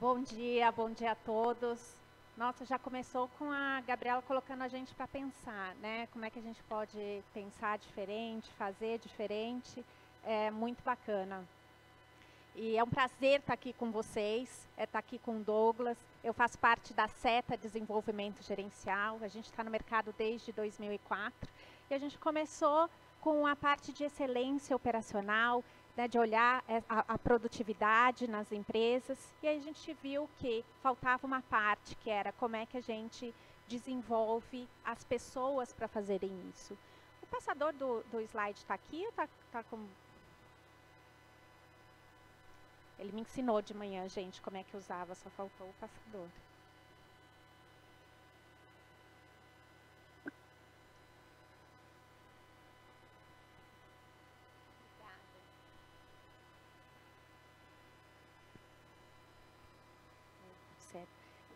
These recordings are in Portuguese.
Bom dia a todos. Nossa, já começou com a Gabriela colocando a gente para pensar, né? Como é que a gente pode pensar diferente, fazer diferente. É muito bacana. E é um prazer estar aqui com vocês, estar aqui com o Douglas. Eu faço parte da SETA Desenvolvimento Gerencial. A gente está no mercado desde 2004 e a gente começou com a parte de excelência operacional, né, de olhar a produtividade nas empresas, e aí a gente viu que faltava uma parte, que era como é que a gente desenvolve as pessoas para fazerem isso. O passador do slide está aqui ou está com... Ele me ensinou de manhã, gente, como é que usava, só faltou o passador.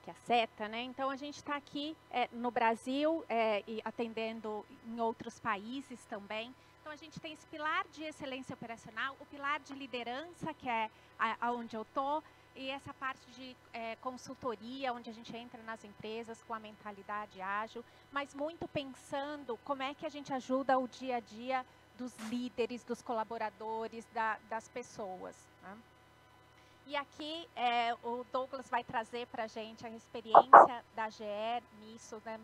Que é a SETA, né? Então a gente está aqui no Brasil e atendendo em outros países também. Então a gente tem esse pilar de excelência operacional, o pilar de liderança, que é aonde eu estou, e essa parte de consultoria, onde a gente entra nas empresas com a mentalidade ágil, mas muito pensando como é que a gente ajuda o dia a dia dos líderes, dos colaboradores, das pessoas, né? E aqui o Douglas vai trazer para a gente a experiência da GE nisso, né,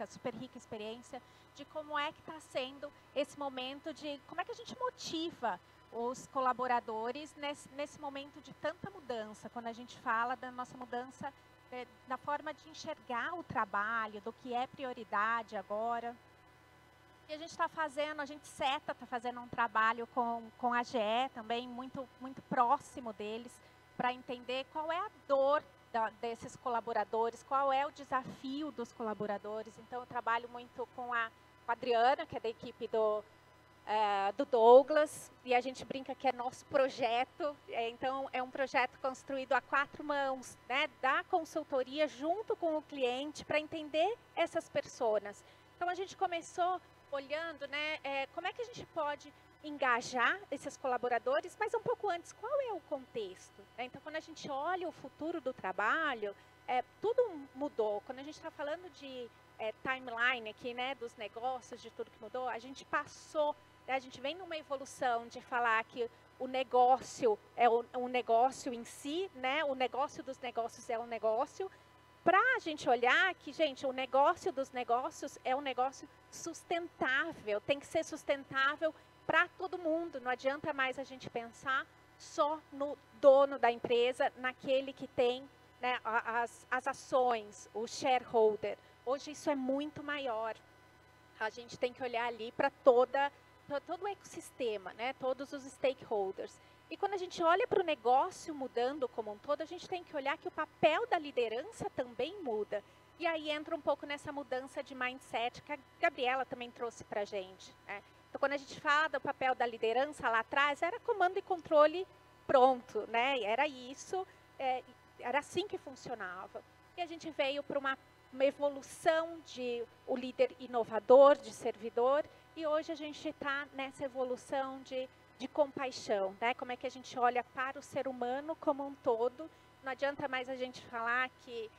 super rica experiência, de como é que está sendo esse momento de, como é que a gente motiva os colaboradores nesse momento de tanta mudança, quando a gente fala da nossa mudança, da forma de enxergar o trabalho, do que é prioridade agora. E a gente está fazendo, a gente SETA está fazendo um trabalho com a GE também, muito próximo deles, para entender qual é a dor desses colaboradores, qual é o desafio dos colaboradores. Então, eu trabalho muito com a Adriana, que é da equipe do Douglas, e a gente brinca que é nosso projeto. Então, é um projeto construído a 4 mãos, né, da consultoria junto com o cliente, para entender essas personas. Então, a gente começou olhando, né, como é que a gente pode engajar esses colaboradores, mas um pouco antes, qual é o contexto? Então, quando a gente olha o futuro do trabalho, tudo mudou. Quando a gente está falando de timeline aqui, né, dos negócios, de tudo que mudou, a gente passou, né, a gente vem numa evolução de falar que o negócio é um negócio em si, né, o negócio dos negócios é um negócio, para a gente olhar que, gente, o negócio dos negócios é um negócio sustentável, tem que ser sustentável para todo mundo. Não adianta mais a gente pensar só no dono da empresa, naquele que tem, né, as ações, o shareholder. Hoje isso é muito maior. A gente tem que olhar ali para todo o ecossistema, né, todos os stakeholders. E quando a gente olha para o negócio mudando como um todo, a gente tem que olhar que o papel da liderança também muda. E aí entra um pouco nessa mudança de mindset que a Gabriela também trouxe para a gente, né? Então, quando a gente fala do papel da liderança lá atrás, era comando e controle pronto, né? Era isso, era assim que funcionava. E a gente veio para uma evolução de o líder inovador, de servidor, e hoje a gente está nessa evolução de compaixão, né? Como é que a gente olha para o ser humano como um todo. Não adianta mais a gente falar que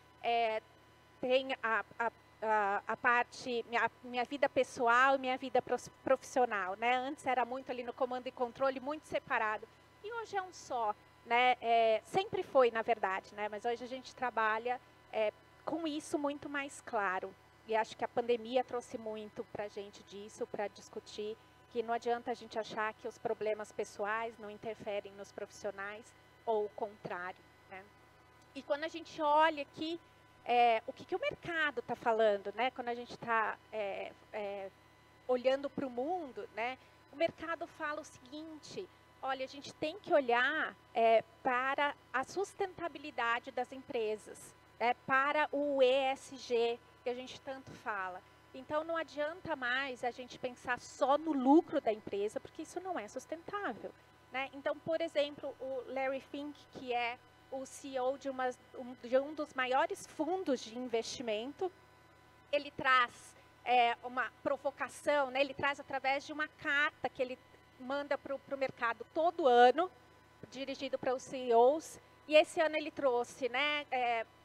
tem a parte, minha vida pessoal e minha vida profissional, né? Antes era muito ali no comando e controle, muito separado. E hoje é um só, né? Sempre foi, na verdade, né? Mas hoje a gente trabalha com isso muito mais claro. E acho que a pandemia trouxe muito para a gente disso, para discutir que não adianta a gente achar que os problemas pessoais não interferem nos profissionais, ou o contrário, né? E quando a gente olha aqui, o que o mercado está falando, né? Quando a gente está olhando para o mundo, né? O mercado fala o seguinte: olha, a gente tem que olhar para a sustentabilidade das empresas, para o ESG, que a gente tanto fala. Então, não adianta mais a gente pensar só no lucro da empresa, porque isso não é sustentável, né? Então, por exemplo, o Larry Fink, que é o CEO de um dos maiores fundos de investimento, ele traz uma provocação, né? Ele traz através de uma carta que ele manda para o mercado todo ano, dirigido para os CEOs, E esse ano ele trouxe, né,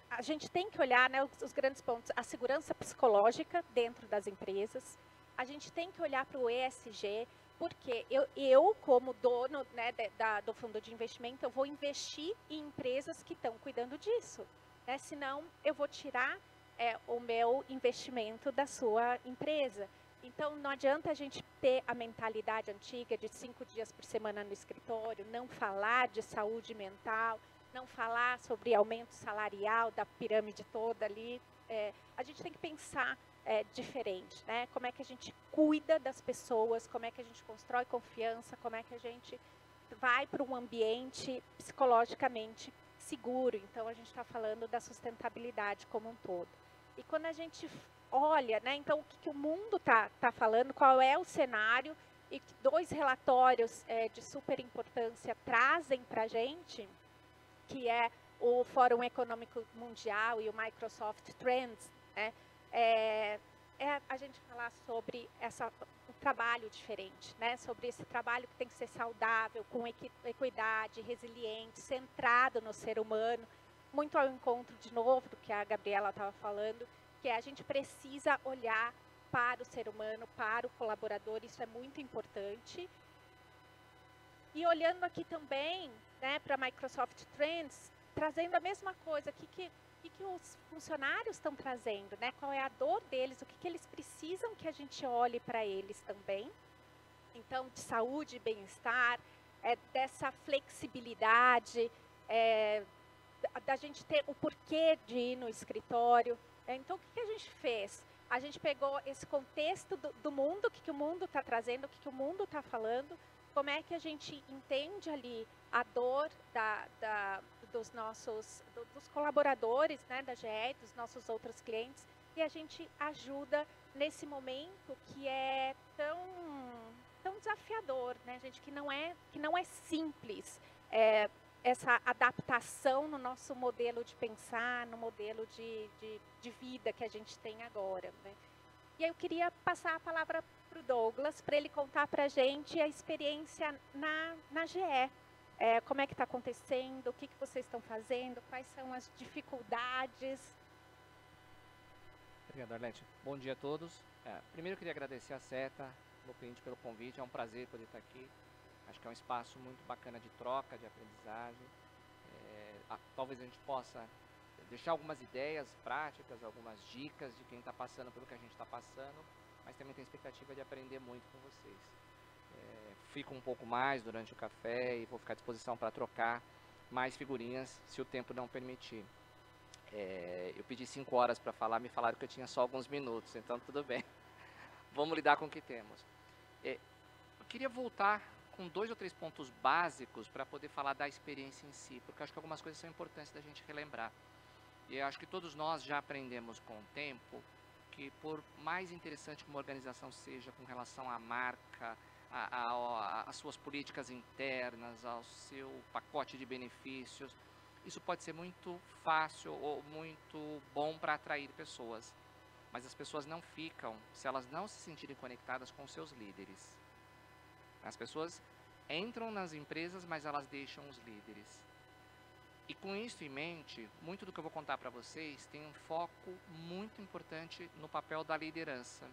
a gente tem que olhar, né, os grandes pontos, a segurança psicológica dentro das empresas, a gente tem que olhar para o ESG, porque eu como dono, né, do fundo de investimento, eu vou investir em empresas que estão cuidando disso, né, senão eu vou tirar o meu investimento da sua empresa. Então, não adianta a gente ter a mentalidade antiga de 5 dias por semana no escritório, não falar de saúde mental, não falar sobre aumento salarial da pirâmide toda ali. A gente tem que pensar diferente, né? Como é que a gente cuida das pessoas, como é que a gente constrói confiança, como é que a gente vai para um ambiente psicologicamente seguro. Então, a gente está falando da sustentabilidade como um todo. E quando a gente olha, né, então o que o mundo tá falando, qual é o cenário, e que 2 relatórios de super importância trazem para a gente, que é o Fórum Econômico Mundial e o Microsoft Trends, né, a gente falar sobre o trabalho diferente, né, sobre esse trabalho que tem que ser saudável, com equidade, resiliente, centrado no ser humano, muito ao encontro, de novo, do que a Gabriela estava falando, que a gente precisa olhar para o ser humano, para o colaborador, isso é muito importante. E olhando aqui também, né, para a Microsoft Trends, trazendo a mesma coisa, o que os funcionários estão trazendo, né? Qual é a dor deles, o que eles precisam que a gente olhe para eles também. Então, de saúde e bem-estar, dessa flexibilidade, da gente ter o porquê de ir no escritório. Então, o que a gente fez? A gente pegou esse contexto do mundo, o que o mundo está trazendo, o que o mundo está falando, como é que a gente entende ali a dor dos colaboradores, né, da GE, dos nossos outros clientes, e a gente ajuda nesse momento que é tão desafiador, né, gente, que não é simples. Essa adaptação no nosso modelo de pensar, no modelo de vida que a gente tem agora, né? E aí eu queria passar a palavra para o Douglas, para ele contar para a gente a experiência na GE. Como é que está acontecendo, o que vocês estão fazendo, quais são as dificuldades. Obrigado, Arlete. Bom dia a todos. Primeiro eu queria agradecer a SETA, meu cliente, pelo convite, é um prazer poder estar aqui. Acho que é um espaço muito bacana de troca, de aprendizagem. Talvez a gente possa deixar algumas ideias práticas, algumas dicas de quem está passando pelo que a gente está passando, mas também tenho expectativa de aprender muito com vocês. Fico um pouco mais durante o café e vou ficar à disposição para trocar mais figurinhas, se o tempo não permitir. Eu pedi 5 horas para falar, me falaram que eu tinha só alguns minutos, então tudo bem. Vamos lidar com o que temos. Eu queria voltar com 2 ou 3 pontos básicos para poder falar da experiência em si, porque acho que algumas coisas são importantes da gente relembrar. E eu acho que todos nós já aprendemos com o tempo que, por mais interessante que uma organização seja com relação à marca, às suas políticas internas, ao seu pacote de benefícios, isso pode ser muito fácil ou muito bom para atrair pessoas. Mas as pessoas não ficam se elas não se sentirem conectadas com seus líderes. As pessoas entram nas empresas, mas elas deixam os líderes. E com isso em mente, muito do que eu vou contar para vocês tem um foco muito importante no papel da liderança.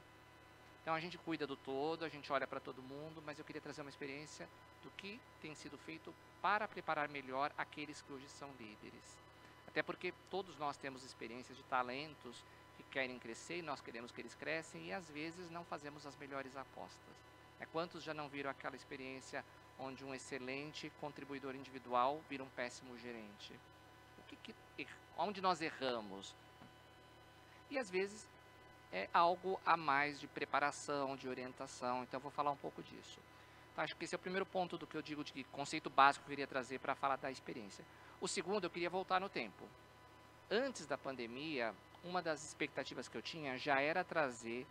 Então a gente cuida do todo, a gente olha para todo mundo, mas eu queria trazer uma experiência do que tem sido feito para preparar melhor aqueles que hoje são líderes. Até porque todos nós temos experiências de talentos que querem crescer e nós queremos que eles crescem e às vezes não fazemos as melhores apostas. Quantos já não viram aquela experiência onde um excelente contribuidor individual vira um péssimo gerente? Onde nós erramos? E às vezes é algo a mais de preparação, de orientação, então eu vou falar um pouco disso. Então, acho que esse é o primeiro ponto do que eu digo de conceito básico que eu queria trazer para falar da experiência. O segundo, eu queria voltar no tempo. Antes da pandemia, uma das expectativas que eu tinha já era trazer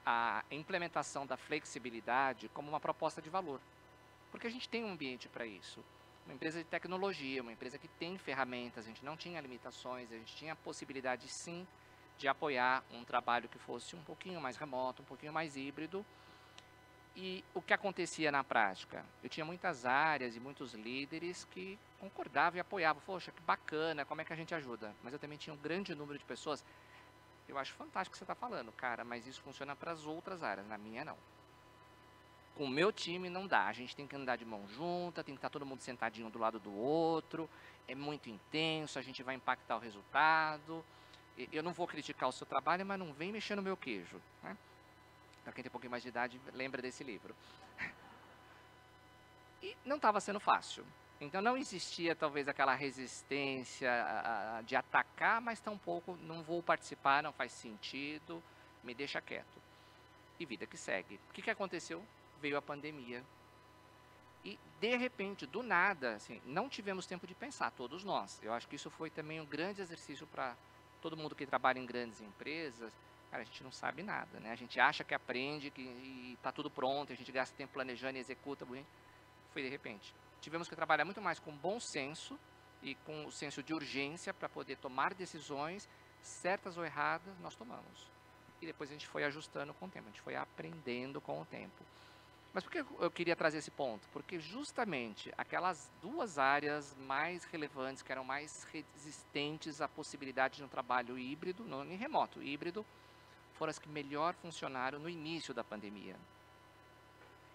a implementação da flexibilidade como uma proposta de valor. Porque a gente tem um ambiente para isso. Uma empresa de tecnologia, uma empresa que tem ferramentas, a gente não tinha limitações, a gente tinha a possibilidade sim de apoiar um trabalho que fosse um pouquinho mais remoto, um pouquinho mais híbrido. E o que acontecia na prática? Eu tinha muitas áreas e muitos líderes que concordavam e apoiavam. Poxa, que bacana, como é que a gente ajuda? Mas eu também tinha um grande número de pessoas. Eu acho fantástico o que você está falando, cara, mas isso funciona para as outras áreas, na minha não. Com o meu time não dá, a gente tem que andar de mão junta, tem que estar todo mundo sentadinho do lado do outro, é muito intenso, a gente vai impactar o resultado. Eu não vou criticar o seu trabalho, mas não vem mexer no meu queijo, né? Para quem tem um pouquinho mais de idade, lembra desse livro. E não estava sendo fácil. Então não existia talvez aquela resistência de atacar, mas tampouco não vou participar, não faz sentido, me deixa quieto. E vida que segue. O que aconteceu? Veio a pandemia. E de repente, do nada, assim, não tivemos tempo de pensar, todos nós. Eu acho que isso foi também um grande exercício para todo mundo que trabalha em grandes empresas. Cara, a gente não sabe nada, né? A gente acha que aprende, que está tudo pronto, a gente gasta tempo planejando e executa. Foi de repente. Tivemos que trabalhar muito mais com bom senso e com o senso de urgência para poder tomar decisões, certas ou erradas, nós tomamos. E depois a gente foi ajustando com o tempo, a gente foi aprendendo com o tempo. Mas por que eu queria trazer esse ponto? Porque justamente aquelas duas áreas mais relevantes, que eram mais resistentes à possibilidade de um trabalho híbrido, não nem remoto, híbrido, foram as que melhor funcionaram no início da pandemia.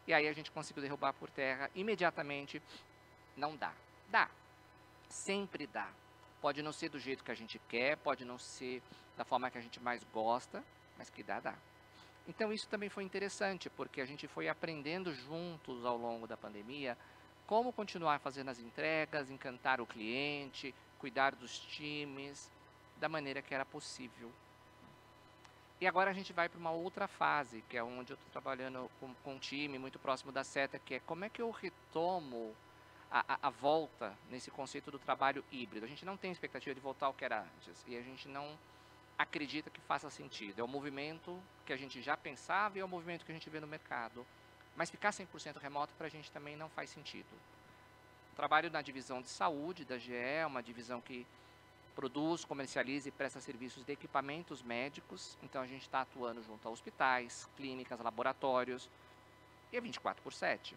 E aí a gente conseguiu derrubar por terra imediatamente. Não dá. Dá. Sempre dá. Pode não ser do jeito que a gente quer, pode não ser da forma que a gente mais gosta, mas que dá, dá. Então isso também foi interessante, porque a gente foi aprendendo juntos ao longo da pandemia como continuar fazendo as entregas, encantar o cliente, cuidar dos times, da maneira que era possível. E agora a gente vai para uma outra fase, que é onde eu estou trabalhando com um time muito próximo da Seta, que é como é que eu retomo a volta nesse conceito do trabalho híbrido. A gente não tem expectativa de voltar ao que era antes, e a gente não acredita que faça sentido. É o movimento que a gente já pensava e é o movimento que a gente vê no mercado. Mas ficar 100% remoto para a gente também não faz sentido. Trabalho na divisão de saúde da GE, é uma divisão que produz, comercializa e presta serviços de equipamentos médicos. Então a gente está atuando junto a hospitais, clínicas, laboratórios, e é 24/7.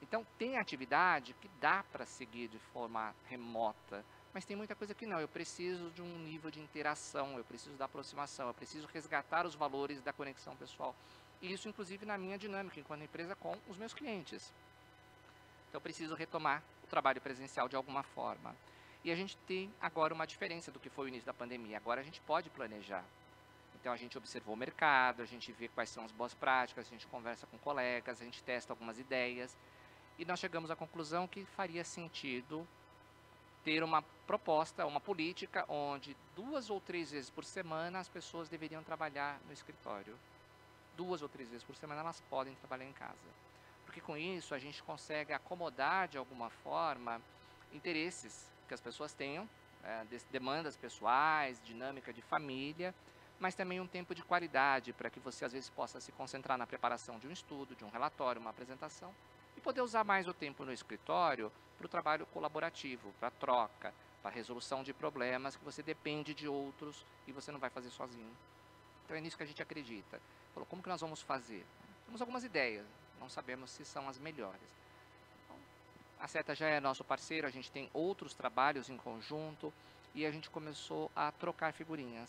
Então tem atividade que dá para seguir de forma remota, mas tem muita coisa que não. Eu preciso de um nível de interação, eu preciso da aproximação, eu preciso resgatar os valores da conexão pessoal. E isso inclusive na minha dinâmica enquanto empresa com os meus clientes. Então eu preciso retomar o trabalho presencial de alguma forma. E a gente tem agora uma diferença do que foi o início da pandemia. Agora a gente pode planejar. Então a gente observou o mercado, a gente vê quais são as boas práticas, a gente conversa com colegas, a gente testa algumas ideias. E nós chegamos à conclusão que faria sentido ter uma proposta, uma política onde 2 ou 3 vezes por semana as pessoas deveriam trabalhar no escritório. 2 ou 3 vezes por semana elas podem trabalhar em casa. Porque com isso a gente consegue acomodar de alguma forma interesses que as pessoas tenham, demandas pessoais, dinâmica de família, mas também um tempo de qualidade para que você às vezes possa se concentrar na preparação de um estudo, de um relatório, uma apresentação, e poder usar mais o tempo no escritório para o trabalho colaborativo, para troca, para resolução de problemas que você depende de outros e você não vai fazer sozinho. Então é nisso que a gente acredita. Falou, como que nós vamos fazer? Temos algumas ideias, não sabemos se são as melhores. A Seta já é nosso parceiro, a gente tem outros trabalhos em conjunto e a gente começou a trocar figurinhas.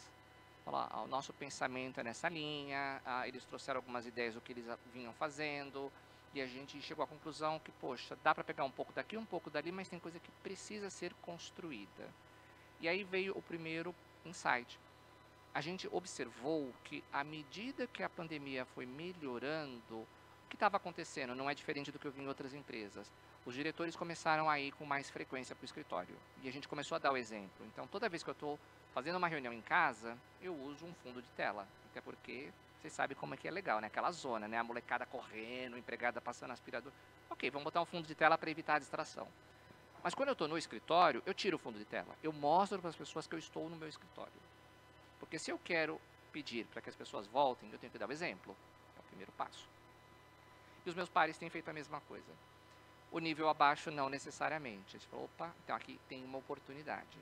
Falar, o nosso pensamento é nessa linha, eles trouxeram algumas ideias do que eles vinham fazendo e a gente chegou à conclusão que, poxa, dá para pegar um pouco daqui, um pouco dali, mas tem coisa que precisa ser construída. E aí veio o primeiro insight. A gente observou que à medida que a pandemia foi melhorando, o que estava acontecendo não é diferente do que eu vi em outras empresas. Os diretores começaram a ir com mais frequência para o escritório. E a gente começou a dar o exemplo. Então, toda vez que eu estou fazendo uma reunião em casa, eu uso um fundo de tela. Até porque vocês sabem como é que é legal, né? Aquela zona, né? A molecada correndo, a empregada passando aspirador. Ok, vamos botar um fundo de tela para evitar a distração. Mas quando eu estou no escritório, eu tiro o fundo de tela. Eu mostro para as pessoas que eu estou no meu escritório. Porque se eu quero pedir para que as pessoas voltem, eu tenho que dar o exemplo. É o primeiro passo. E os meus pares têm feito a mesma coisa. O nível abaixo não necessariamente. A gente falou, opa, então aqui tem uma oportunidade.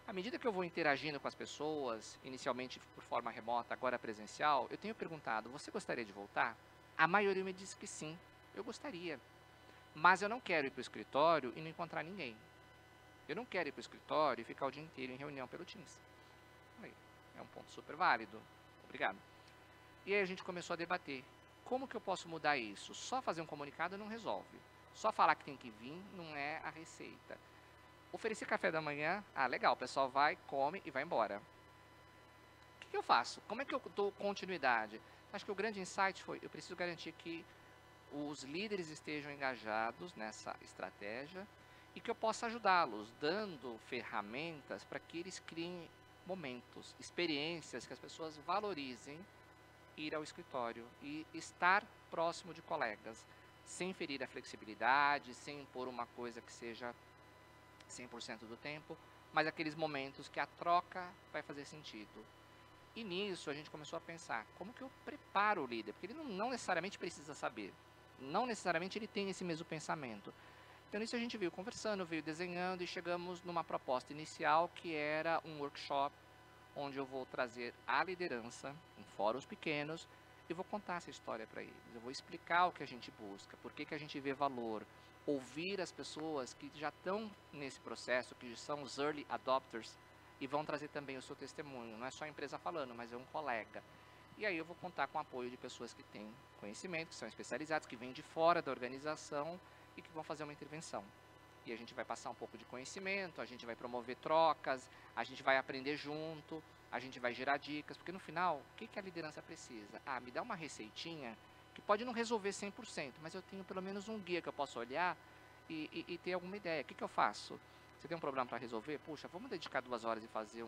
À medida que eu vou interagindo com as pessoas, inicialmente por forma remota, agora presencial, eu tenho perguntado: você gostaria de voltar? A maioria me diz que sim, eu gostaria. Mas eu não quero ir para o escritório e não encontrar ninguém. Eu não quero ir para o escritório e ficar o dia inteiro em reunião pelo Teams. Aí, é um ponto super válido. Obrigado. E aí a gente começou a debater. Como que eu posso mudar isso? Só fazer um comunicado não resolve. Só falar que tem que vir não é a receita. Oferecer café da manhã, legal, o pessoal vai, come e vai embora. O que eu faço? Como é que eu dou continuidade? Acho que o grande insight foi, eu preciso garantir que os líderes estejam engajados nessa estratégia e que eu possa ajudá-los, dando ferramentas para que eles criem momentos, experiências que as pessoas valorizem ir ao escritório e estar próximo de colegas, sem ferir a flexibilidade, sem impor uma coisa que seja 100% do tempo, mas aqueles momentos que a troca vai fazer sentido. E nisso a gente começou a pensar, como que eu preparo o líder? Porque ele não necessariamente precisa saber, não necessariamente ele tem esse mesmo pensamento. Então nisso a gente veio conversando, veio desenhando e chegamos numa proposta inicial que era um workshop onde eu vou trazer a liderança em fóruns pequenos e vou contar essa história para eles. Eu vou explicar o que a gente busca, por que a gente vê valor, ouvir as pessoas que já estão nesse processo, que são os early adopters, e vão trazer também o seu testemunho. Não é só a empresa falando, mas é um colega. E aí eu vou contar com o apoio de pessoas que têm conhecimento, que são especializadas, que vêm de fora da organização e que vão fazer uma intervenção. E a gente vai passar um pouco de conhecimento, a gente vai promover trocas, a gente vai aprender junto, a gente vai gerar dicas, porque no final, o que a liderança precisa? Me dá uma receitinha que pode não resolver 100%, mas eu tenho pelo menos um guia que eu posso olhar e ter alguma ideia. O que eu faço? Você tem um problema para resolver? Puxa, vamos dedicar 2 horas e fazer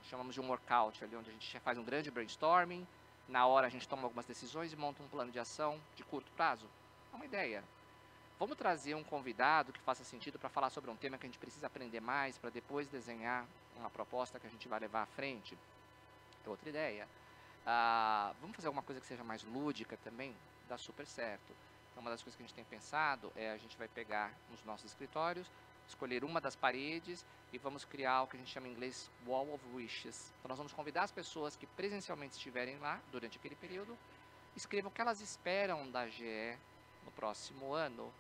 chamamos de um workout, ali onde a gente faz um grande brainstorming, na hora a gente toma algumas decisões e monta um plano de ação de curto prazo. É uma ideia. Vamos trazer um convidado que faça sentido para falar sobre um tema que a gente precisa aprender mais, para depois desenhar uma proposta que a gente vai levar à frente. É outra ideia. Vamos fazer alguma coisa que seja mais lúdica também? Dá super certo. Então, uma das coisas que a gente tem pensado é a gente vai pegar nos nossos escritórios, escolher uma das paredes e vamos criar o que a gente chama em inglês Wall of Wishes. Então, nós vamos convidar as pessoas que presencialmente estiverem lá durante aquele período, escrevam o que elas esperam da GE no próximo ano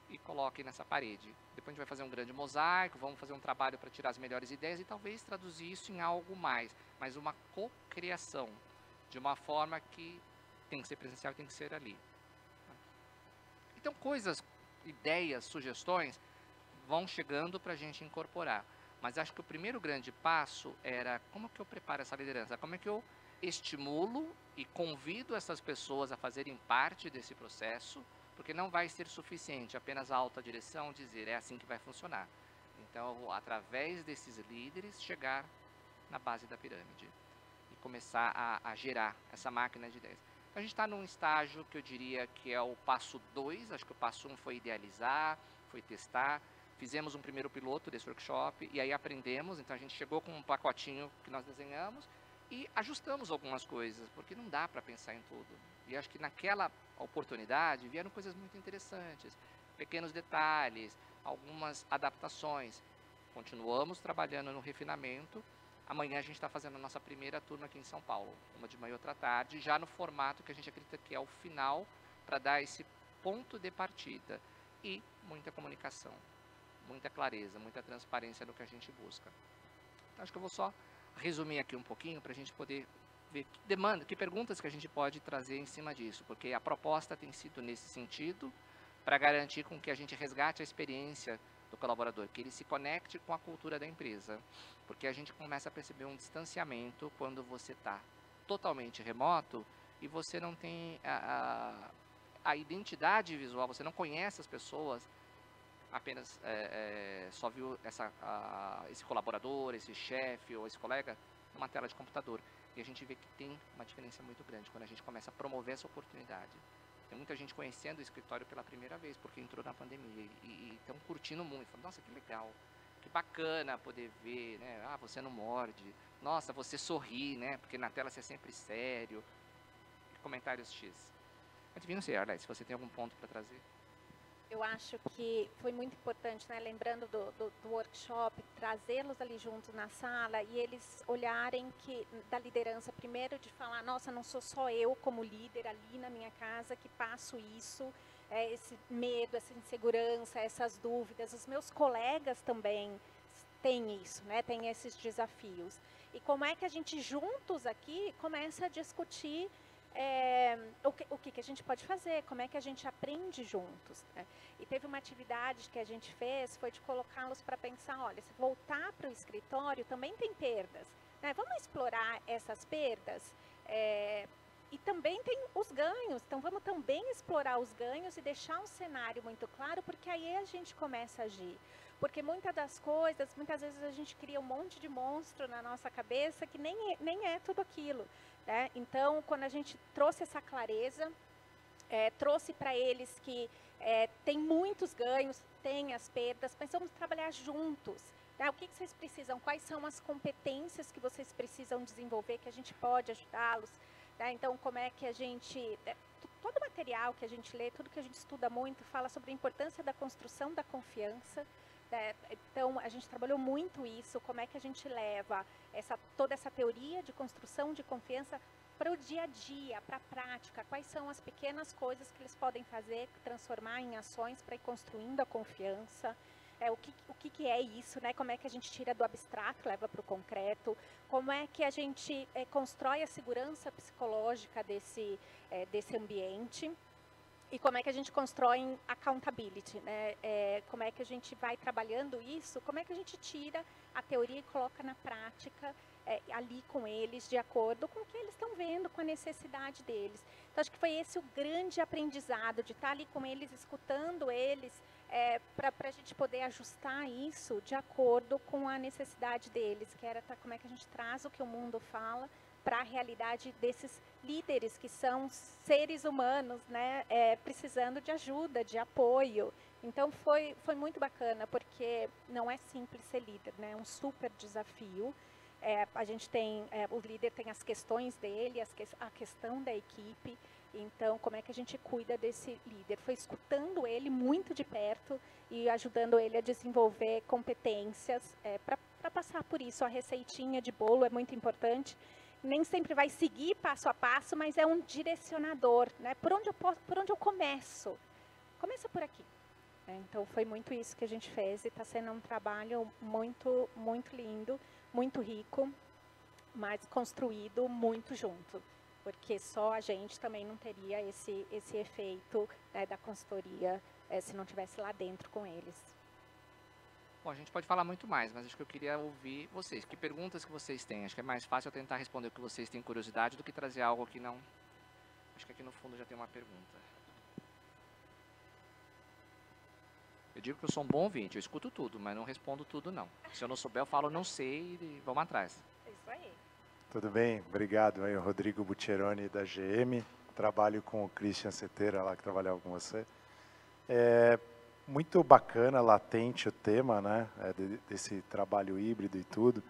e coloquem nessa parede. Depois a gente vai fazer um grande mosaico, vamos fazer um trabalho para tirar as melhores ideias e talvez traduzir isso em algo mais, mas uma cocriação, de uma forma que tem que ser presencial e tem que ser ali. Então coisas, ideias, sugestões vão chegando para a gente incorporar. Mas acho que o primeiro grande passo era como que eu preparo essa liderança, como é que eu estimulo e convido essas pessoas a fazerem parte desse processo, porque não vai ser suficiente apenas a alta direção dizer é assim que vai funcionar. Então, eu vou, através desses líderes, chegar na base da pirâmide e começar a gerar essa máquina de ideias. Então, a gente está num estágio que eu diria que é o passo 2, acho que o passo 1 foi idealizar, foi testar, fizemos um primeiro piloto desse workshop e aí aprendemos, então a gente chegou com um pacotinho que nós desenhamos e ajustamos algumas coisas, porque não dá para pensar em tudo. E acho que naquela oportunidade vieram coisas muito interessantes, pequenos detalhes, algumas adaptações. Continuamos trabalhando no refinamento. Amanhã a gente está fazendo a nossa primeira turma aqui em São Paulo, uma de manhã e outra tarde, já no formato que a gente acredita que é o final, para dar esse ponto de partida. E muita comunicação, muita clareza, muita transparência no que a gente busca. Então, acho que eu vou só resumir aqui um pouquinho para a gente poder ver que demanda, que perguntas que a gente pode trazer em cima disso, porque a proposta tem sido nesse sentido, para garantir com que a gente resgate a experiência do colaborador, que ele se conecte com a cultura da empresa, porque a gente começa a perceber um distanciamento quando você está totalmente remoto e você não tem a identidade visual, você não conhece as pessoas, apenas só viu esse colaborador, esse chefe ou esse colega numa tela de computador. E a gente vê que tem uma diferença muito grande quando a gente começa a promover essa oportunidade. Tem muita gente conhecendo o escritório pela primeira vez, porque entrou na pandemia e estão curtindo muito. Falam, nossa, que legal, que bacana poder ver, né? Você não morde. Nossa, você sorri, né? Porque na tela você é sempre sério. Comentários X. Mas, não sei, Arlete, se você tem algum ponto para trazer. Eu acho que foi muito importante, né, lembrando do workshop, trazê-los ali juntos na sala e eles olharem que da liderança, primeiro de falar, nossa, não sou só eu como líder ali na minha casa que passo isso, esse medo, essa insegurança, essas dúvidas, os meus colegas também têm isso, né, têm esses desafios. E como é que a gente juntos aqui começa a discutir o que a gente pode fazer, como é que a gente aprende juntos, né? E teve uma atividade que a gente fez, foi de colocá-los para pensar, olha, se voltar para o escritório também tem perdas, né? Vamos explorar essas perdas? E também tem os ganhos, então vamos também explorar os ganhos e deixar um cenário muito claro, porque aí a gente começa a agir. Porque muitas das coisas, muitas vezes a gente cria um monte de monstro na nossa cabeça que nem é tudo aquilo. Né? Então, quando a gente trouxe essa clareza, trouxe para eles que tem muitos ganhos, tem as perdas, mas vamos trabalhar juntos. Né? O que vocês precisam? Quais são as competências que vocês precisam desenvolver, que a gente pode ajudá-los? Né? Então, como é que a gente... todo o material que a gente lê, tudo que a gente estuda muito, fala sobre a importância da construção da confiança. Então, a gente trabalhou muito isso, como é que a gente leva toda essa teoria de construção de confiança para o dia a dia, para a prática, quais são as pequenas coisas que eles podem fazer, transformar em ações para ir construindo a confiança, o que é isso, né? Como é que a gente tira do abstrato, leva para o concreto, como é que a gente constrói a segurança psicológica desse ambiente. E como é que a gente constrói accountability, né? Como é que a gente vai trabalhando isso, como é que a gente tira a teoria e coloca na prática ali com eles, de acordo com o que eles estão vendo, com a necessidade deles. Então, acho que foi esse o grande aprendizado, de estar ali com eles, escutando eles, para a gente poder ajustar isso de acordo com a necessidade deles, que era como é que a gente traz o que o mundo fala para a realidade desses líderes que são seres humanos, né, precisando de ajuda, de apoio. Então foi muito bacana, porque não é simples ser líder, né, é um super desafio. A gente tem, o líder tem as questões dele, a questão da equipe. Então, como é que a gente cuida desse líder? Foi escutando ele muito de perto e ajudando ele a desenvolver competências para passar por isso. A receitinha de bolo é muito importante. Nem sempre vai seguir passo a passo, mas é um direcionador, né? Por onde eu começo? Começa por aqui. Então, foi muito isso que a gente fez e está sendo um trabalho muito, muito lindo, muito rico, mas construído muito junto, porque só a gente também não teria esse efeito, né, da consultoria se não tivesse lá dentro com eles. Bom, a gente pode falar muito mais, mas acho que eu queria ouvir vocês. Que perguntas que vocês têm? Acho que é mais fácil eu tentar responder o que vocês têm curiosidade do que trazer algo que não... Acho que aqui no fundo já tem uma pergunta. Eu digo que eu sou um bom ouvinte, eu escuto tudo, mas não respondo tudo não. Se eu não souber, eu falo não sei e vamos atrás. Isso aí. Tudo bem? Obrigado aí, Rodrigo Buccheroni da GM. Trabalho com o Christian Seteira lá, que trabalhava com você. Muito bacana, latente o tema, né, desse trabalho híbrido e tudo.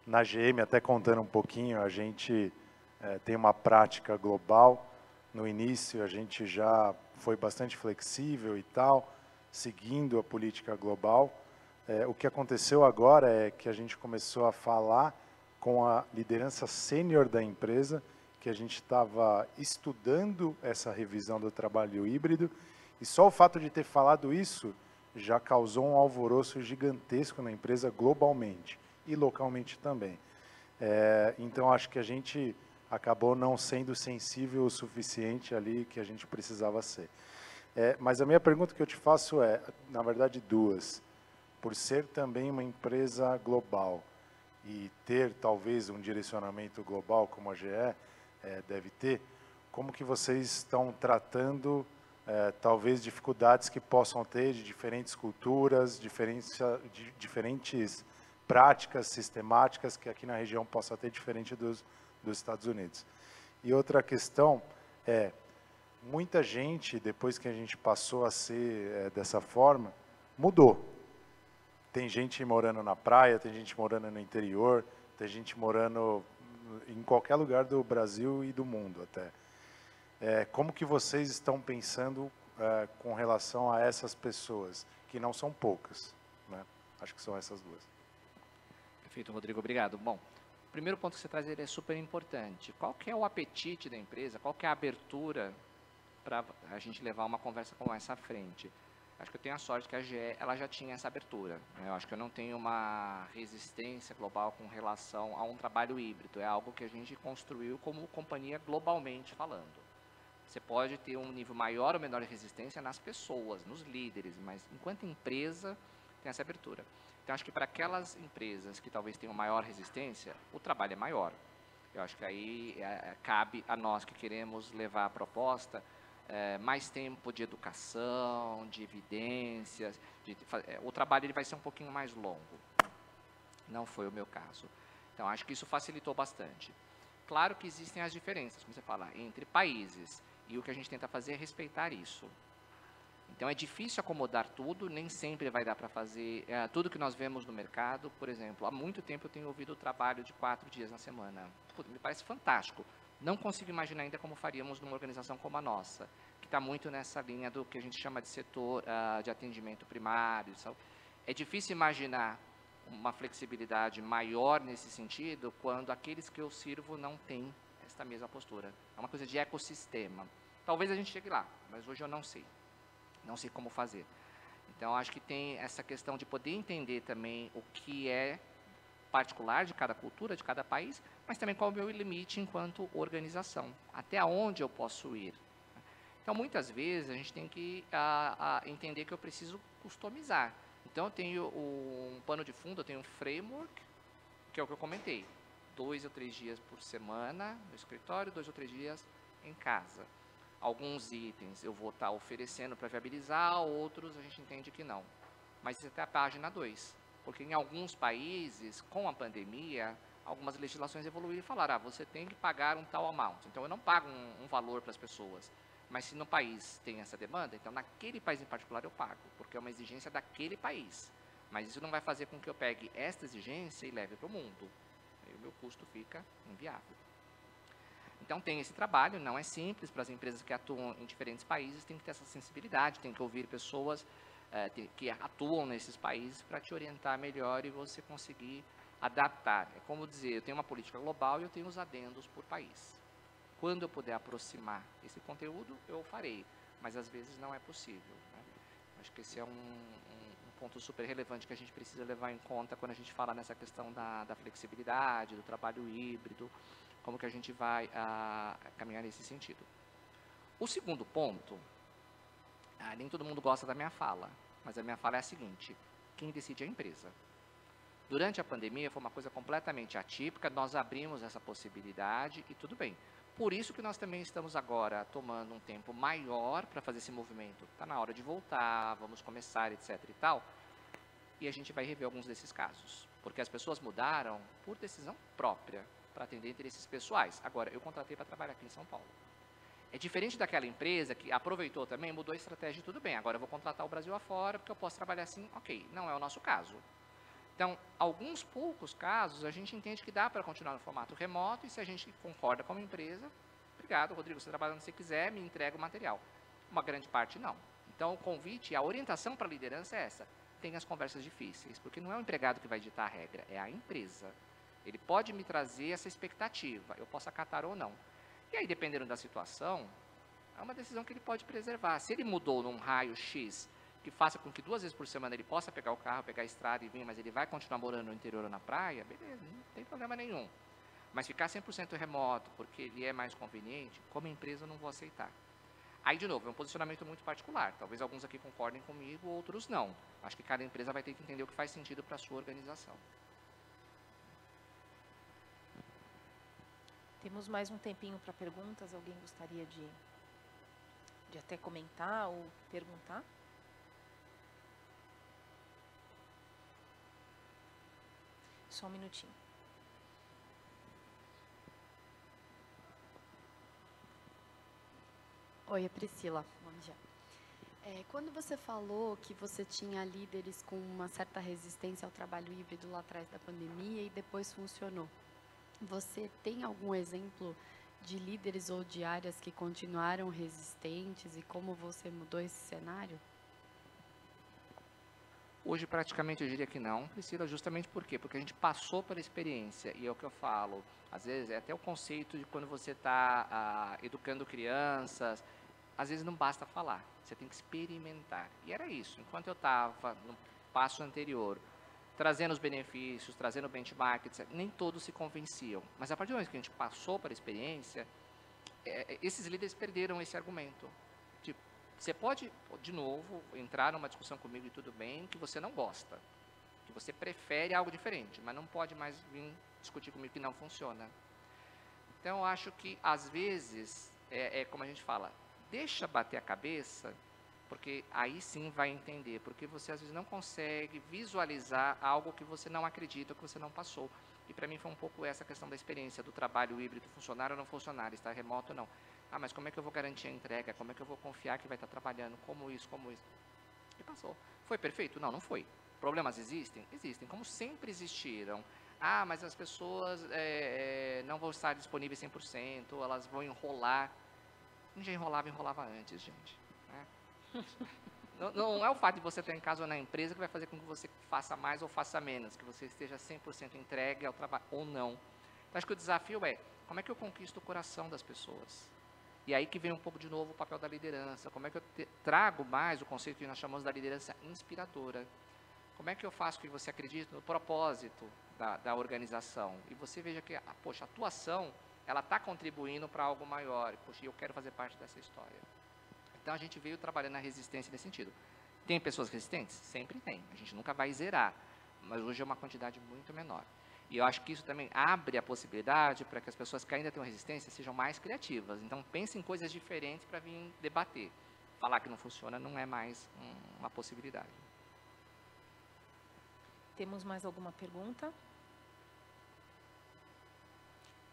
Na GM, até contando um pouquinho, a gente tem uma prática global. No início, a gente já foi bastante flexível e tal, seguindo a política global. O que aconteceu agora é que a gente começou a falar com a liderança sênior da empresa, que a gente estava estudando essa revisão do trabalho híbrido, e só o fato de ter falado isso já causou um alvoroço gigantesco na empresa globalmente e localmente também. Então, acho que a gente acabou não sendo sensível o suficiente ali que a gente precisava ser. Mas a minha pergunta que eu te faço na verdade, duas. Por ser também uma empresa global e ter talvez um direcionamento global como a GE deve ter, como que vocês estão tratando talvez dificuldades que possam ter de diferentes culturas, diferentes práticas sistemáticas que aqui na região possa ter diferente dos Estados Unidos. E outra questão muita gente, depois que a gente passou a ser dessa forma, mudou. Tem gente morando na praia, tem gente morando no interior, tem gente morando em qualquer lugar do Brasil e do mundo até. Como que vocês estão pensando com relação a essas pessoas, que não são poucas, né? Acho que são essas duas. Perfeito, Rodrigo, obrigado. Bom, o primeiro ponto que você traz ele é super importante. Qual que é o apetite da empresa? Qual que é a abertura para a gente levar uma conversa como essa à frente? Acho que eu tenho a sorte que a GE ela já tinha essa abertura, né? Eu acho que eu não tenho uma resistência global com relação a um trabalho híbrido. É algo que a gente construiu como companhia globalmente falando. Você pode ter um nível maior ou menor de resistência nas pessoas, nos líderes, mas enquanto empresa tem essa abertura. Então, acho que para aquelas empresas que talvez tenham maior resistência, o trabalho é maior. Eu acho que aí cabe a nós que queremos levar a proposta mais tempo de educação, de evidências. O trabalho ele vai ser um pouquinho mais longo. Não foi o meu caso. Então, acho que isso facilitou bastante. Claro que existem as diferenças, como você fala, entre países. E o que a gente tenta fazer é respeitar isso. Então, é difícil acomodar tudo, nem sempre vai dar para fazer tudo que nós vemos no mercado. Por exemplo, há muito tempo eu tenho ouvido o trabalho de 4 dias na semana. Puta, me parece fantástico. Não consigo imaginar ainda como faríamos numa organização como a nossa, que está muito nessa linha do que a gente chama de setor de atendimento primário. Sabe? É difícil imaginar uma flexibilidade maior nesse sentido quando aqueles que eu sirvo não têm esta mesma postura. É uma coisa de ecossistema. Talvez a gente chegue lá, mas hoje eu não sei. Não sei como fazer. Então, acho que tem essa questão de poder entender também o que é particular de cada cultura, de cada país, mas também qual é o meu limite enquanto organização. Até onde eu posso ir. Então, muitas vezes, a gente tem que entender que eu preciso customizar. Então, eu tenho um pano de fundo, eu tenho um framework, que é o que eu comentei. 2 ou 3 dias por semana no escritório, 2 ou 3 dias em casa. Alguns itens eu vou estar oferecendo para viabilizar, outros a gente entende que não. Mas isso é até a página 2. Porque em alguns países, com a pandemia, algumas legislações evoluíram e falaram, você tem que pagar um tal amount. Então, eu não pago um valor para as pessoas. Mas se no país tem essa demanda, então naquele país em particular eu pago, porque é uma exigência daquele país. Mas isso não vai fazer com que eu pegue esta exigência e leve para o mundo. Aí o meu custo fica inviável. Então, tem esse trabalho, não é simples, para as empresas que atuam em diferentes países, tem que ter essa sensibilidade, tem que ouvir pessoas que atuam nesses países para te orientar melhor e você conseguir adaptar. É como dizer, eu tenho uma política global e eu tenho os adendos por país. Quando eu puder aproximar esse conteúdo, eu farei, mas às vezes não é possível. Né? Acho que esse é um ponto super relevante que a gente precisa levar em conta quando a gente fala nessa questão da flexibilidade, do trabalho híbrido, como que a gente vai caminhar nesse sentido. O segundo ponto, nem todo mundo gosta da minha fala, mas a minha fala é a seguinte, quem decide é a empresa. Durante a pandemia foi uma coisa completamente atípica, nós abrimos essa possibilidade e tudo bem. Por isso que nós também estamos agora tomando um tempo maior para fazer esse movimento. Está na hora de voltar, vamos começar, etc. e tal. E a gente vai rever alguns desses casos. Porque as pessoas mudaram por decisão própria para atender interesses pessoais. Agora, eu contratei para trabalhar aqui em São Paulo. É diferente daquela empresa que aproveitou também, mudou a estratégia e tudo bem. Agora eu vou contratar o Brasil afora porque eu posso trabalhar assim. Ok, não é o nosso caso. Então, alguns poucos casos, a gente entende que dá para continuar no formato remoto e se a gente concorda com a empresa, obrigado, Rodrigo, você trabalha onde você quiser, me entrega o material. Uma grande parte não. Então, o convite, a orientação para a liderança é essa. Tem as conversas difíceis, porque não é o empregado que vai ditar a regra, é a empresa. Ele pode me trazer essa expectativa, eu posso acatar ou não. E aí, dependendo da situação, é uma decisão que ele pode preservar. Se ele mudou num raio X, que faça com que 2 vezes por semana ele possa pegar o carro, pegar a estrada e vir, mas ele vai continuar morando no interior ou na praia, beleza, não tem problema nenhum. Mas ficar 100% remoto, porque ele é mais conveniente, como empresa eu não vou aceitar. Aí, de novo, é um posicionamento muito particular. Talvez alguns aqui concordem comigo, outros não. Acho que cada empresa vai ter que entender o que faz sentido para a sua organização. Temos mais um tempinho para perguntas. Alguém gostaria de até comentar ou perguntar? Só um minutinho. Oi, é Priscila. Bom dia. Quando você falou que você tinha líderes com uma certa resistência ao trabalho híbrido lá atrás da pandemia e depois funcionou, você tem algum exemplo de líderes ou de áreas que continuaram resistentes e como você mudou esse cenário? Hoje, praticamente, eu diria que não, Priscila, justamente por quê? Porque a gente passou pela experiência, e é o que eu falo, às vezes é até o conceito de quando você está educando crianças, às vezes não basta falar, você tem que experimentar. E era isso, enquanto eu estava no passo anterior, trazendo os benefícios, trazendo o benchmark, etc., nem todos se convenciam. Mas a partir do momento que a gente passou pela experiência, esses líderes perderam esse argumento. Tipo, você pode, de novo, entrar numa discussão comigo e tudo bem, que você não gosta, que você prefere algo diferente, mas não pode mais vir discutir comigo que não funciona. Então, eu acho que, às vezes, como a gente fala, deixa bater a cabeça, porque aí sim vai entender, porque você às vezes não consegue visualizar algo que você não acredita, que você não passou. E para mim foi um pouco essa questão da experiência, do trabalho híbrido, funcionar ou não funcionar, estar remoto ou não. Ah, mas como é que eu vou garantir a entrega? Como é que eu vou confiar que vai estar trabalhando? Como isso, como isso? E passou. Foi perfeito? Não, não foi. Problemas existem? Existem, como sempre existiram. Ah, mas as pessoas não vão estar disponíveis 100%, elas vão enrolar. Quem já enrolava antes, gente. Né? Não é o fato de você estar em casa ou na empresa que vai fazer com que você faça mais ou faça menos, que você esteja 100% entregue ao trabalho ou não. Então, acho que o desafio é, como é que eu conquisto o coração das pessoas? E aí que vem um pouco de novo o papel da liderança. Como é que eu trago mais o conceito que nós chamamos da liderança inspiradora? Como é que eu faço que você acredite no propósito da organização? E você veja que, poxa, a tua ação, ela está contribuindo para algo maior. Poxa, eu quero fazer parte dessa história. Então, a gente veio trabalhando na resistência nesse sentido. Tem pessoas resistentes? Sempre tem. A gente nunca vai zerar. Mas hoje é uma quantidade muito menor. E eu acho que isso também abre a possibilidade para que as pessoas que ainda têm resistência sejam mais criativas. Então, pensem em coisas diferentes para vir debater. Falar que não funciona não é mais uma possibilidade. Temos mais alguma pergunta?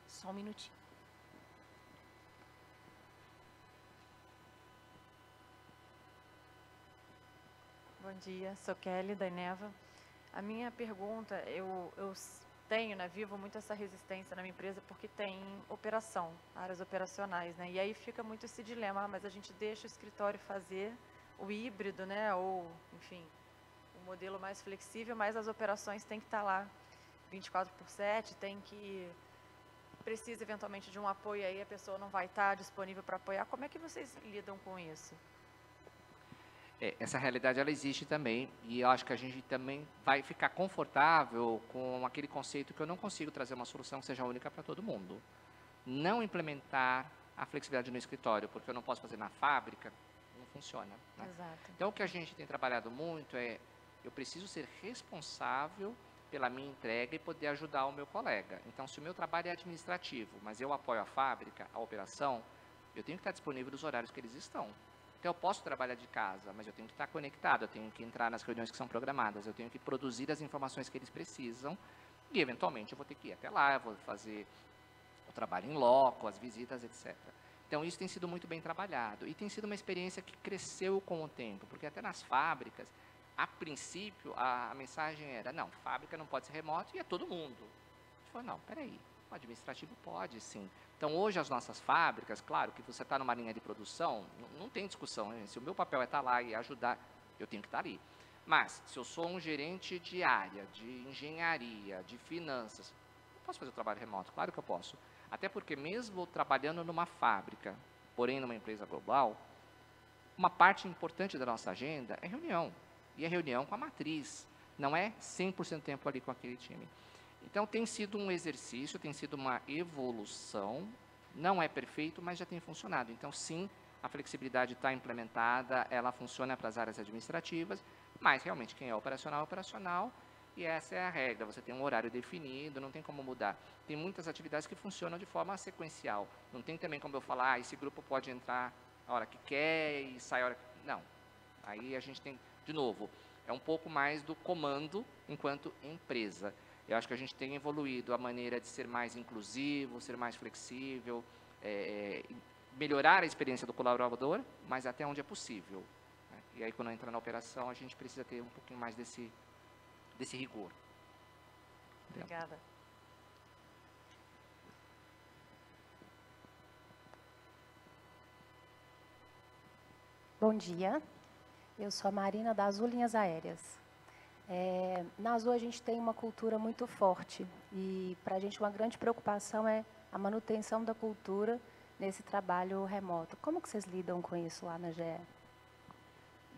Só um minutinho. Bom dia, sou Kelly, da Eneva. A minha pergunta, eu tenho, né, vivo muito essa resistência na minha empresa porque tem operação, áreas operacionais, né? E aí fica muito esse dilema, mas a gente deixa o escritório fazer o híbrido, né, ou, enfim, o modelo mais flexível, mas as operações têm que estar lá 24/7, precisa eventualmente de um apoio aí, a pessoa não vai estar disponível para apoiar. Como é que vocês lidam com isso? Essa realidade, ela existe também, e eu acho que a gente também vai ficar confortável com aquele conceito que eu não consigo trazer uma solução que seja única para todo mundo. Não implementar a flexibilidade no escritório, porque eu não posso fazer na fábrica, não funciona. Né? Exato. Então, o que a gente tem trabalhado muito eu preciso ser responsável pela minha entrega e poder ajudar o meu colega. Então, se o meu trabalho é administrativo, mas eu apoio a fábrica, a operação, eu tenho que estar disponível nos horários que eles estão. Então, eu posso trabalhar de casa, mas eu tenho que estar conectado, eu tenho que entrar nas reuniões que são programadas, eu tenho que produzir as informações que eles precisam e, eventualmente, eu vou ter que ir até lá, eu vou fazer o trabalho em loco, as visitas, etc. Então, isso tem sido muito bem trabalhado e tem sido uma experiência que cresceu com o tempo, porque até nas fábricas, a princípio, a mensagem era, não, fábrica não pode ser remoto e é todo mundo. A gente falou, não, peraí, o administrativo pode, sim. Então, hoje, as nossas fábricas, claro que você está numa linha de produção, não tem discussão, né? Se o meu papel é estar lá e ajudar, eu tenho que estar ali. Mas, se eu sou um gerente de área, de engenharia, de finanças, eu posso fazer o trabalho remoto? Claro que eu posso. Até porque, mesmo trabalhando numa fábrica, porém numa empresa global, uma parte importante da nossa agenda é reunião. E é reunião com a matriz. Não é 100% do tempo ali com aquele time. Então, tem sido um exercício, tem sido uma evolução. Não é perfeito, mas já tem funcionado. Então, sim, a flexibilidade está implementada, ela funciona para as áreas administrativas, mas realmente quem é operacional é operacional. E essa é a regra, você tem um horário definido, não tem como mudar. Tem muitas atividades que funcionam de forma sequencial. Não tem também como eu falar, esse grupo pode entrar a hora que quer e sai a hora que... Não. Aí a gente tem, de novo, é um pouco mais do comando enquanto empresa. Eu acho que a gente tem evoluído a maneira de ser mais inclusivo, ser mais flexível, melhorar a experiência do colaborador, mas até onde é possível. Né? E aí, quando entra na operação, a gente precisa ter um pouquinho mais desse rigor. Obrigada. Bom dia, eu sou a Marina da Azul Linhas Aéreas. Na Azul a gente tem uma cultura muito forte e para a gente uma grande preocupação é a manutenção da cultura nesse trabalho remoto. Como que vocês lidam com isso lá na GE?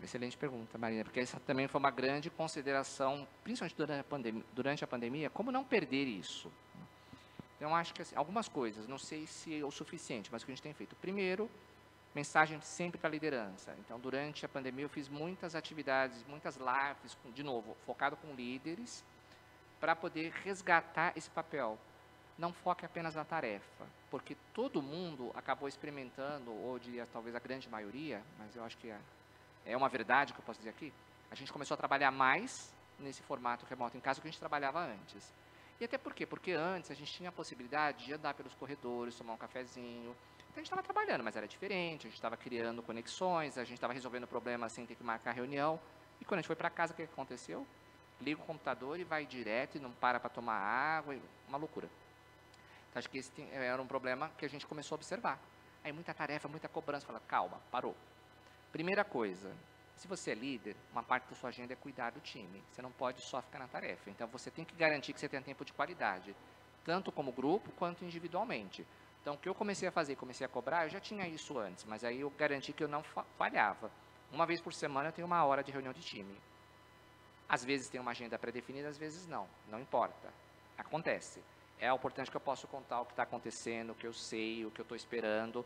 Excelente pergunta, Marina, porque essa também foi uma grande consideração, principalmente durante a pandemia, como não perder isso. Então, acho que assim, algumas coisas, não sei se é o suficiente, mas o que a gente tem feito. Primeiro, mensagem sempre para a liderança. Então, durante a pandemia, eu fiz muitas atividades, muitas lives, de novo, focado com líderes, para poder resgatar esse papel. Não foque apenas na tarefa, porque todo mundo acabou experimentando, ou diria talvez a grande maioria, mas eu acho que é uma verdade que eu posso dizer aqui, a gente começou a trabalhar mais nesse formato remoto em casa do que a gente trabalhava antes. E até por quê? Porque antes a gente tinha a possibilidade de andar pelos corredores, tomar um cafezinho. Então a gente estava trabalhando, mas era diferente, a gente estava criando conexões, a gente estava resolvendo problemas sem ter que marcar reunião. E quando a gente foi para casa, o que aconteceu? Liga o computador e vai direto e não para tomar água, uma loucura. Então acho que esse era um problema que a gente começou a observar. Aí muita tarefa, muita cobrança, fala, calma, parou. Primeira coisa, se você é líder, uma parte da sua agenda é cuidar do time. Você não pode só ficar na tarefa. Então, você tem que garantir que você tenha tempo de qualidade, tanto como grupo, quanto individualmente. Então, o que eu comecei a fazer, comecei a cobrar, eu já tinha isso antes, mas aí eu garanti que eu não falhava. Uma vez por semana, eu tenho 1 hora de reunião de time. Às vezes tem uma agenda pré-definida, às vezes não. Não importa. Acontece. É importante que eu possa contar o que está acontecendo, o que eu sei, o que eu estou esperando.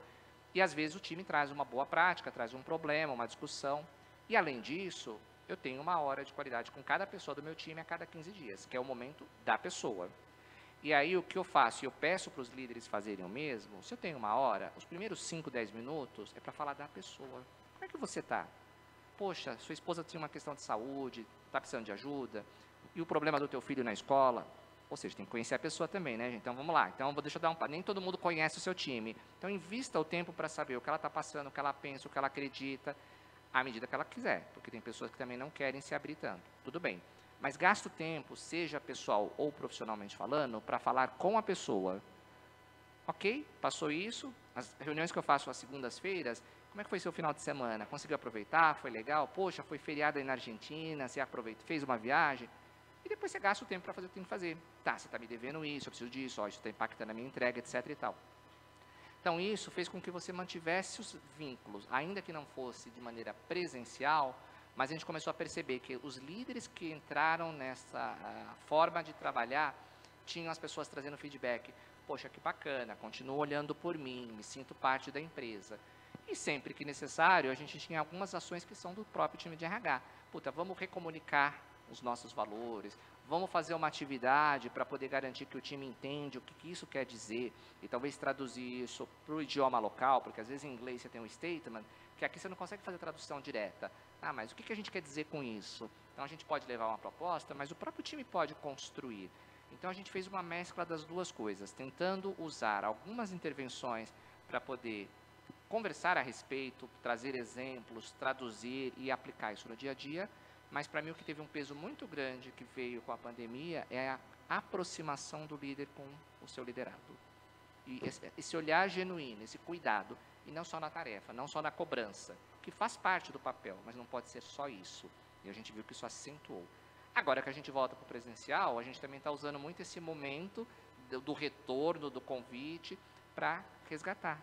E, às vezes, o time traz uma boa prática, traz um problema, uma discussão. E, além disso, eu tenho 1 hora de qualidade com cada pessoa do meu time a cada 15 dias, que é o momento da pessoa. E aí, o que eu faço? Eu peço para os líderes fazerem o mesmo. Se eu tenho 1 hora, os primeiros 5, 10 minutos é para falar da pessoa. Como é que você está? Poxa, sua esposa tinha uma questão de saúde, está precisando de ajuda. E o problema do teu filho na escola? Ou seja, tem que conhecer a pessoa também, né, gente? Então, vamos lá. Então, deixa eu dar nem todo mundo conhece o seu time. Então, invista o tempo para saber o que ela está passando, o que ela pensa, o que ela acredita, à medida que ela quiser. Porque tem pessoas que também não querem se abrir tanto. Tudo bem. Mas gasta o tempo, seja pessoal ou profissionalmente falando, para falar com a pessoa. Ok? Passou isso. As reuniões que eu faço às segundas-feiras, como é que foi seu final de semana? Conseguiu aproveitar? Foi legal? Poxa, foi feriado aí na Argentina, você aproveitou, fez uma viagem? E depois você gasta o tempo para fazer o que tem que fazer. Tá, você está me devendo isso, eu preciso disso, ó, isso está impactando a minha entrega, etc. e tal. Então, isso fez com que você mantivesse os vínculos, ainda que não fosse de maneira presencial, mas a gente começou a perceber que os líderes que entraram nessa forma de trabalhar, tinham as pessoas trazendo feedback. Poxa, que bacana, continuo olhando por mim, me sinto parte da empresa. E sempre que necessário, a gente tinha algumas ações que são do próprio time de RH. Puta, vamos recomunicar os nossos valores, vamos fazer uma atividade para poder garantir que o time entende o que isso quer dizer e talvez traduzir isso para o idioma local, porque às vezes em inglês você tem um statement, que aqui você não consegue fazer tradução direta. Ah, mas o que a gente quer dizer com isso? Então a gente pode levar uma proposta, mas o próprio time pode construir. Então a gente fez uma mescla das duas coisas, tentando usar algumas intervenções para poder conversar a respeito, trazer exemplos, traduzir e aplicar isso no dia a dia. Mas, para mim, o que teve um peso muito grande que veio com a pandemia é a aproximação do líder com o seu liderado. E esse olhar genuíno, esse cuidado, e não só na tarefa, não só na cobrança, que faz parte do papel, mas não pode ser só isso. E a gente viu que isso acentuou. Agora que a gente volta para o presencial, a gente também está usando muito esse momento do retorno, do convite, para resgatar.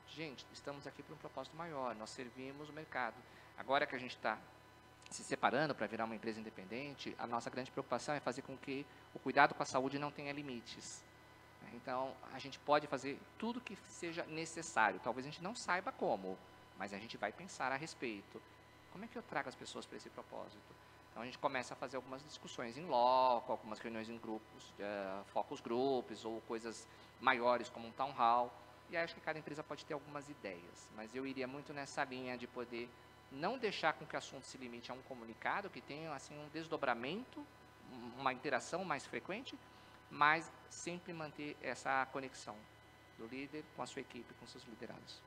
Gente, estamos aqui para um propósito maior, nós servimos o mercado. Agora que a gente está se separando para virar uma empresa independente, a nossa grande preocupação é fazer com que o cuidado com a saúde não tenha limites. Então, a gente pode fazer tudo que seja necessário. Talvez a gente não saiba como, mas a gente vai pensar a respeito. Como é que eu trago as pessoas para esse propósito? Então, a gente começa a fazer algumas discussões em loco, algumas reuniões em grupos, focus groups, ou coisas maiores como um town hall. E aí, acho que cada empresa pode ter algumas ideias. Mas eu iria muito nessa linha de poder não deixar com que o assunto se limite a um comunicado, que tenha assim, um desdobramento, uma interação mais frequente, mas sempre manter essa conexão do líder com a sua equipe, com seus liderados.